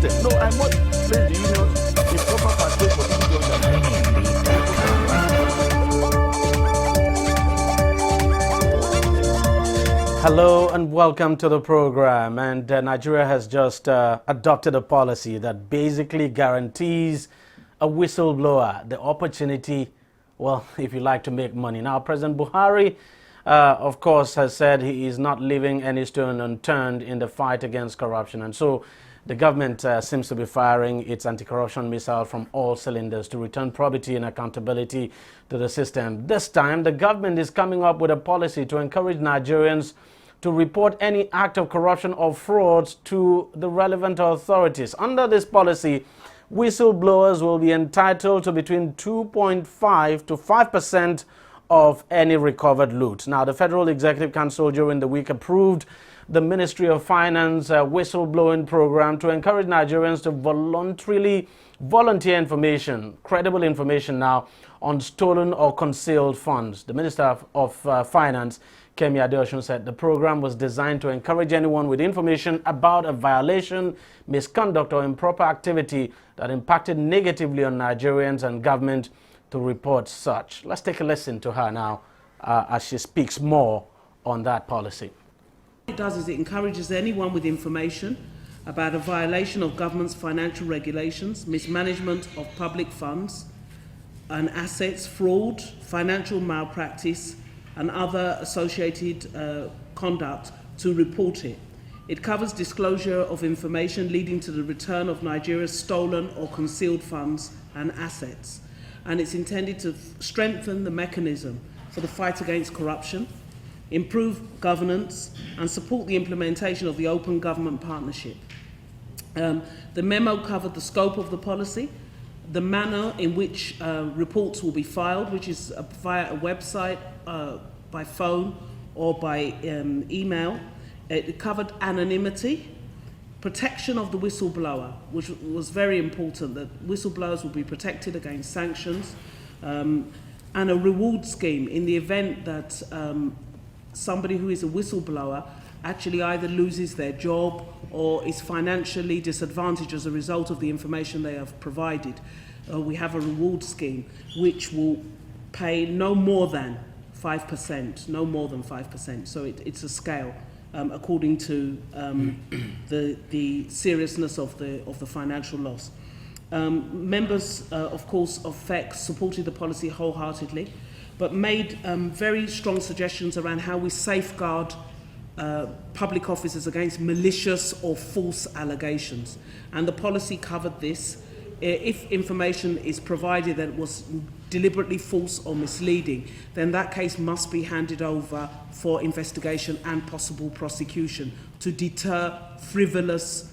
system. No, I must explain the union in proper pathway for people to understand. Hello and welcome to the program. And Nigeria has just adopted a policy that basically guarantees a whistleblower the opportunity, well, if you like, to make money. Now, President Buhari, of course, has said he is not leaving any stone unturned in the fight against corruption. And so the government seems to be firing its anti-corruption missile from all cylinders to return probity and accountability to the system. This time, the government is coming up with a policy to encourage Nigerians to report any act of corruption or fraud to the relevant authorities. Under this policy, whistleblowers will be entitled to between 2.5 to 5% of any recovered loot. Now, the Federal Executive Council during the week approved the Ministry of Finance whistleblowing program to encourage Nigerians to voluntarily volunteer information, credible information now, on stolen or concealed funds. The Minister of Finance, Kemi Adeosun, said the program was designed to encourage anyone with information about a violation, misconduct, or improper activity that impacted negatively on Nigerians and government to report such. Let's take a listen to her now as she speaks more on that policy. What it does is it encourages anyone with information about a violation of government's financial regulations, mismanagement of public funds and assets, fraud, financial malpractice, and other associated conduct to report it. It covers disclosure of information leading to the return of Nigeria's stolen or concealed funds and assets. And it's intended to strengthen the mechanism for the fight against corruption, improve governance, and support the implementation of the Open Government Partnership. The memo covered the scope of the policy, the manner in which reports will be filed, which is via a website, by phone, or by email. It covered anonymity, protection of the whistleblower, which was very important, that whistleblowers will be protected against sanctions, and a reward scheme in the event that somebody who is a whistleblower actually either loses their job or is financially disadvantaged as a result of the information they have provided. We have a reward scheme which will pay no more than 5%, no more than 5%. So it's a scale according to the seriousness of the financial loss. Members, of course, of FEC supported the policy wholeheartedly, but made very strong suggestions around how we safeguard public officers against malicious or false allegations. And the policy covered this. If information is provided that was deliberately false or misleading, then that case must be handed over for investigation and possible prosecution to deter frivolous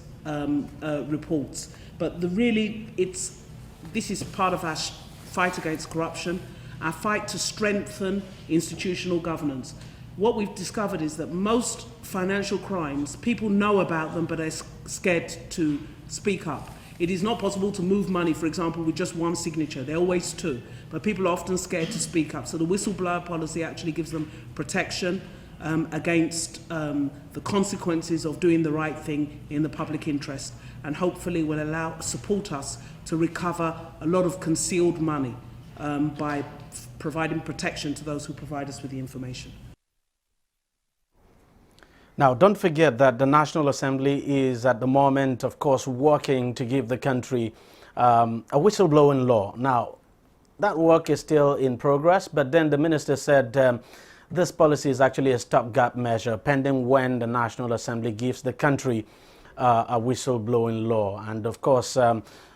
reports. But this is part of our fight against corruption, our fight to strengthen institutional governance. What we've discovered is that most financial crimes, people know about them, but are scared to speak up. It is not possible to move money, for example, with just one signature. There are always two, but people are often scared to speak up. So the whistleblower policy actually gives them protection against the consequences of doing the right thing in the public interest, and hopefully will support us to recover a lot of concealed money by providing protection to those who provide us with the information. Now, don't forget that the National Assembly is at the moment, of course, working to give the country a whistleblowing law. Now, that work is still in progress, but then the minister said this policy is actually a stopgap measure pending when the National Assembly gives the country a whistleblowing law. And of course,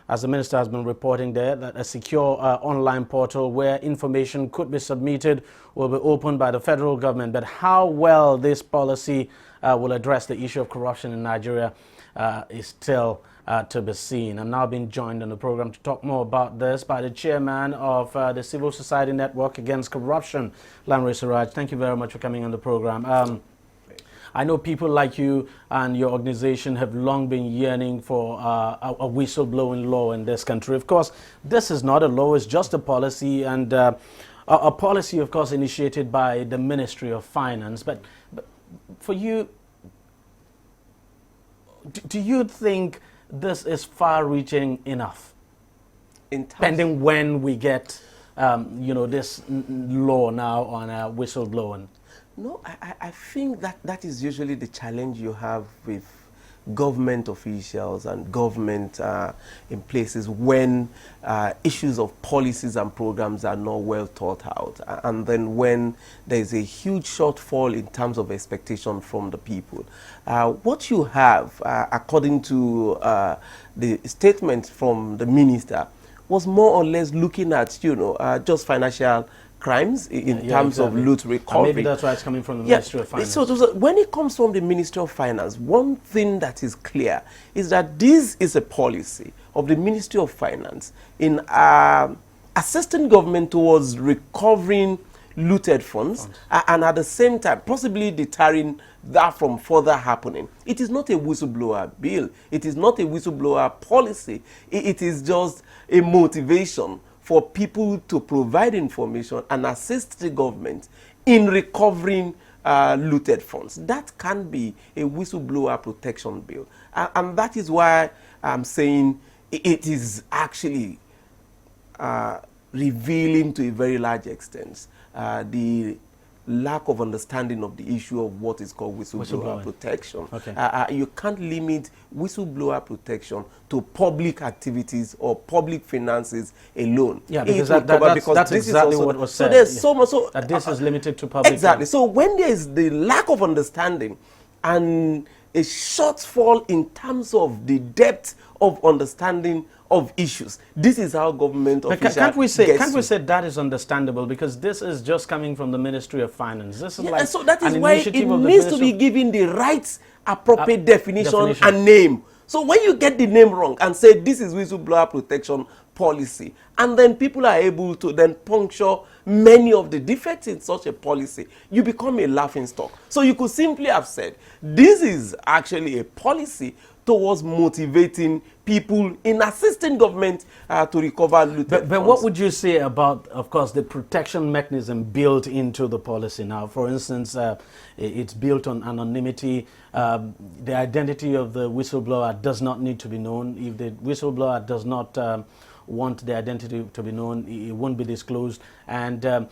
as the minister has been reporting there, that a secure online portal where information could be submitted will be opened by the federal government. But how well this policy will address the issue of corruption in Nigeria is still to be seen. I'm now being joined on the program to talk more about this by the chairman of the Civil Society Network Against Corruption, Lanre Suraj. Thank you very much for coming on the program. I know people like you and your organization have long been yearning for a whistleblowing law in this country. Of course, this is not a law, it's just a policy, and a policy, of course, initiated by the Ministry of Finance. But for you, do you think this is far-reaching enough? Pending when we get, this law now on whistleblowing. No, I think that is usually the challenge you have with government officials and government in places when issues of policies and programs are not well thought out, and then when there is a huge shortfall in terms of expectation from the people. What you have, according to the statement from the minister, was more or less looking at, just financial crimes in terms of loot recovery. And maybe that's why it's coming from the Ministry of Finance. So when it comes from the Ministry of Finance, one thing that is clear is that this is a policy of the Ministry of Finance in assisting government towards recovering looted funds and at the same time possibly deterring that from further happening. It is not a whistleblower bill. It is not a whistleblower policy. It is just a motivation for people to provide information and assist the government in recovering looted funds. That can be a whistleblower protection bill. And that is why I'm saying it is actually revealing to a very large extent the lack of understanding of the issue of what is called whistleblower protection. Okay. You can't limit whistleblower protection to public activities or public finances alone. Yeah, because that's exactly what was said. So there's so much. So that this is limited to public. Exactly. So when there is the lack of understanding and a shortfall in terms of the depth of understanding of issues, this is how government officials can't we say that is understandable, because this is just coming from the Ministry of Finance. This is like, so that is an why it needs to be given the right appropriate definition and name. So when you get the name wrong and say this is whistleblower protection policy, and then people are able to then puncture many of the defects in such a policy, you become a laughing stock. So you could simply have said this is actually a policy towards motivating people in assisting government to recover looted funds. But what would you say about, of course, the protection mechanism built into the policy now? For instance, it's built on anonymity. The identity of the whistleblower does not need to be known. If the whistleblower does not want the identity to be known, it won't be disclosed. And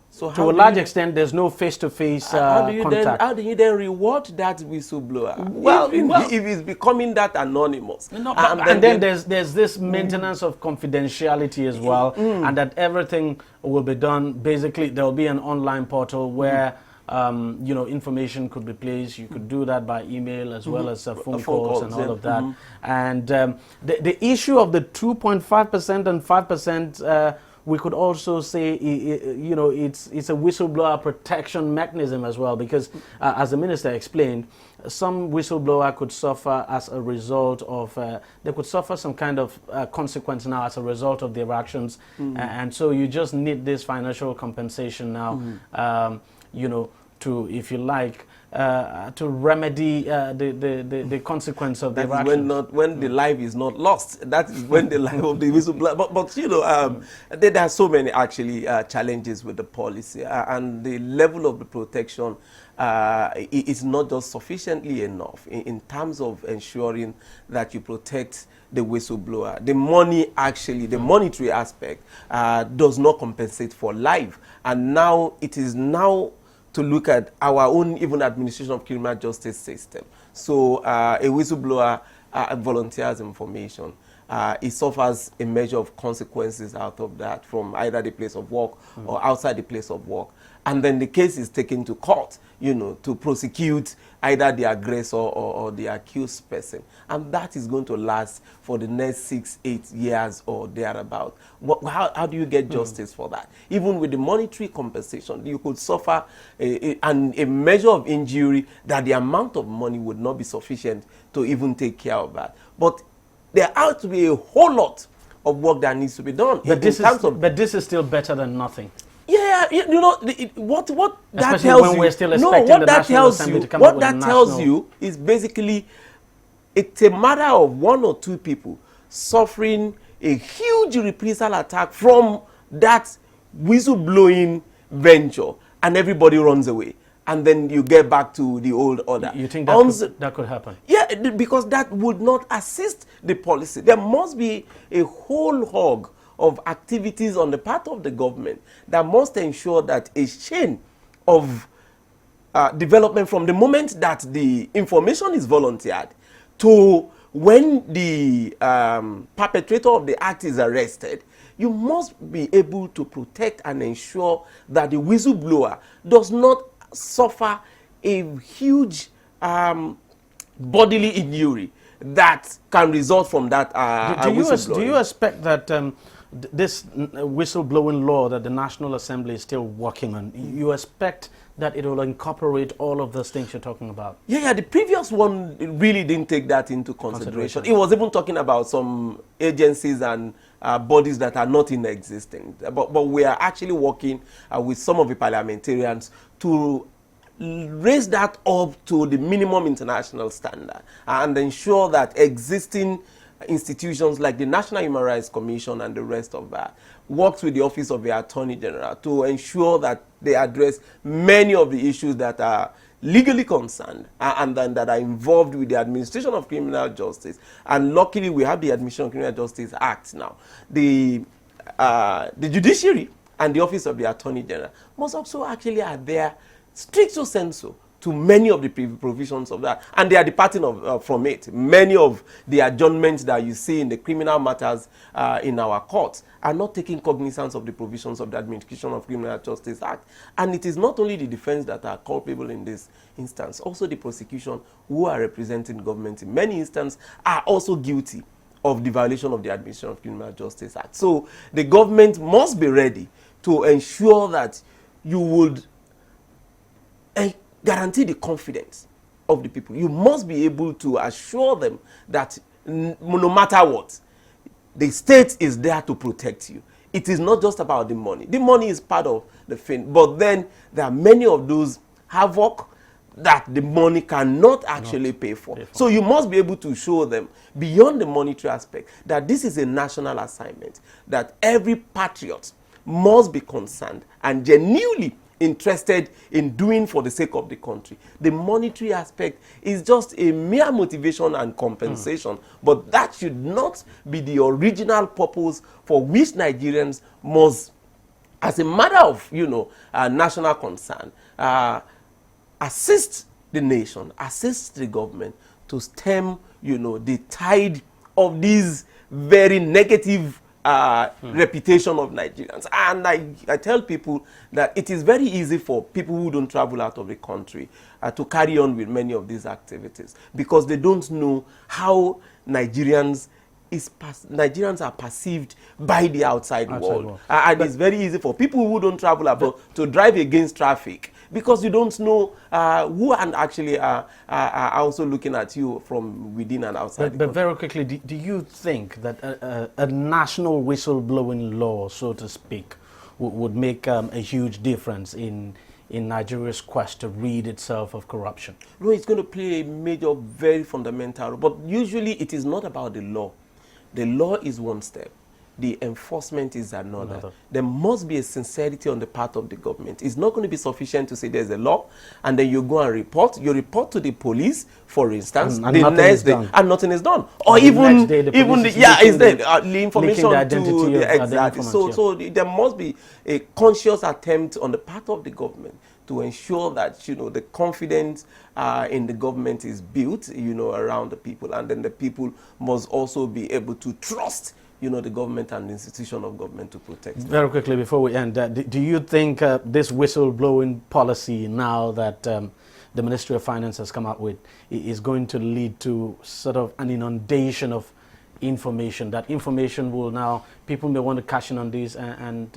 so to a large extent, there's no face-to-face contact. How do you then reward that whistleblower? Well, if it's becoming that anonymous. And then there's this maintenance of confidentiality as well, and that everything will be done. Basically, there will be an online portal where information could be placed. You could do that by email as well as phone calls and all of that. And the issue of the 2.5% and 5%, we could also say, it's a whistleblower protection mechanism as well, because as the minister explained, some whistleblower could suffer as a result of, they could suffer some kind of consequence now as a result of their actions. And so you just need this financial compensation now, to, if you like, to remedy the consequence of their actions. When the life is not lost. That is when the life of the whistleblower. But there are so many actually challenges with the policy, and the level of the protection is not just sufficiently enough in terms of ensuring that you protect the whistleblower. The money, actually, the monetary aspect does not compensate for life, and now it is now to look at our own even administration of criminal justice system. So a whistleblower volunteers information. It suffers a measure of consequences out of that from either the place of work or outside the place of work. And then the case is taken to court, to prosecute either the aggressor or the accused person. And that is going to last for the next 6-8 years or thereabout. How do you get justice for that? Even with the monetary compensation, you could suffer a measure of injury that the amount of money would not be sufficient to even take care of that. But there ought to be a whole lot of work that needs to be done. But this is still better than nothing. Yeah, what that Especially tells when you. we're still expecting the National Assembly to come up with a national. What that tells you is basically it's a matter of one or two people suffering a huge reprisal attack from that whistleblowing venture, and everybody runs away. and then you get back to the old order. You think that could happen? Yeah, because that would not assist the policy. There must be a whole hog of activities on the part of the government that must ensure that a chain of development from the moment that the information is volunteered to when the perpetrator of the act is arrested, you must be able to protect and ensure that the whistleblower does not suffer a huge bodily injury that can result from that do you expect that this whistleblowing law that the National Assembly is still working on, you expect that it will incorporate all of those things you're talking about? Yeah, the previous one really didn't take that into consideration. It was even talking about some agencies and bodies that are not in existence. But we are actually working with some of the parliamentarians to raise that up to the minimum international standard and ensure that existing institutions like the National Human Rights Commission and the rest of that works with the Office of the Attorney General to ensure that they address many of the issues that are legally concerned and that are involved with the administration of criminal justice. And luckily, we have the Administration of Criminal Justice Act now. The judiciary and the Office of the Attorney General must also actually adhere stricto sensu to many of the provisions of that, and they are departing from it. Many of the adjournments that you see in the criminal matters in our courts are not taking cognizance of the provisions of the Administration of Criminal Justice Act. And it is not only the defense that are culpable in this instance, also the prosecution who are representing government in many instances are also guilty of the violation of the Administration of Criminal Justice Act. So the government must be ready to ensure that you would guarantee the confidence of the people. You must be able to assure them that no matter what, the state is there to protect you. It is not just about the money. The money is part of the thing, but then there are many of those havoc that the money cannot actually pay for. So you must be able to show them, beyond the monetary aspect, that this is a national assignment, that every patriot must be concerned and genuinely interested in doing for the sake of the country. The monetary aspect is just a mere motivation and compensation, but that should not be the original purpose for which Nigerians must, as a matter of, national concern, assist the nation, assist the government to stem, the tide of these very negative reputation of Nigerians. And I tell people that it is very easy for people who don't travel out of the country to carry on with many of these activities because they don't know how Nigerians are perceived by the outside world. And it's very easy for people who don't travel abroad to drive against traffic because you don't know who and actually are also looking at you from within and outside. But very quickly, do you think that a national whistleblowing law, so to speak, would make a huge difference in Nigeria's quest to rid itself of corruption? No, it's going to play a major, very fundamental role. But usually it is not about the law. The law is one step. The enforcement is another. There must be a sincerity on the part of the government. It's not going to be sufficient to say there's a law and then you go and report. You report to the police, for instance, and the next day, and nothing is done. Or even the information to exactly. So there must be a conscious attempt on the part of the government to ensure that the confidence in the government is built around the people, and then the people must also be able to trust the government and the institution of government to protect them. Very quickly before we end, do you think this whistleblowing policy now that the Ministry of Finance has come up with is going to lead to sort of an inundation of information? That information will now, people may want to cash in on this and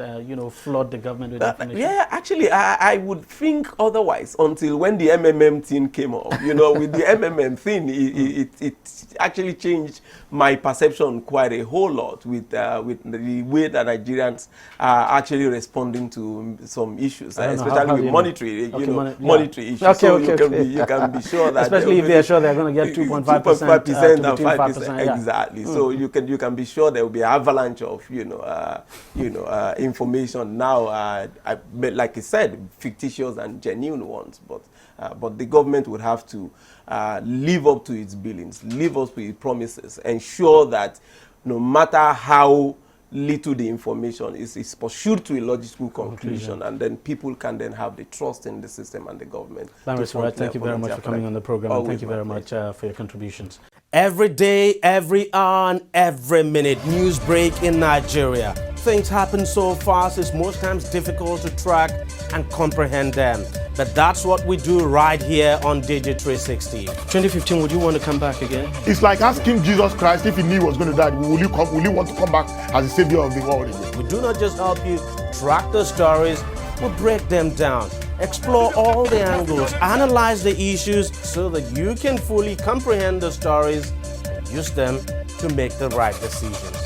flood the government with information? Yeah, actually, I would think otherwise until when the MMM thing came up. With the MMM thing, it actually changed my perception quite a whole lot with the way that Nigerians are actually responding to some issues, especially with monetary, monetary issues. You can be sure that especially if they're sure they're going to get 2.5% and 5%. Exactly. So you can be sure there will be an avalanche of of information now, like I said, fictitious and genuine ones, but the government would have to live up to its billings, live up to its promises, ensure that no matter how little the information is pursued to a logical conclusion, and then people can then have the trust in the system and the government. Thank you very much for coming on the program, and thank you very much for your contributions. Every day, every hour, and every minute, news break in Nigeria. Things happen so fast, it's most times difficult to track and comprehend them. But that's what we do right here on DEJI360. 2015, would you want to come back again? It's like asking Jesus Christ if he knew he was going to die, will you want to come back as the savior of the world again? We do not just help you track the stories, we break them down, explore all the angles, analyze the issues so that you can fully comprehend the stories and use them to make the right decisions.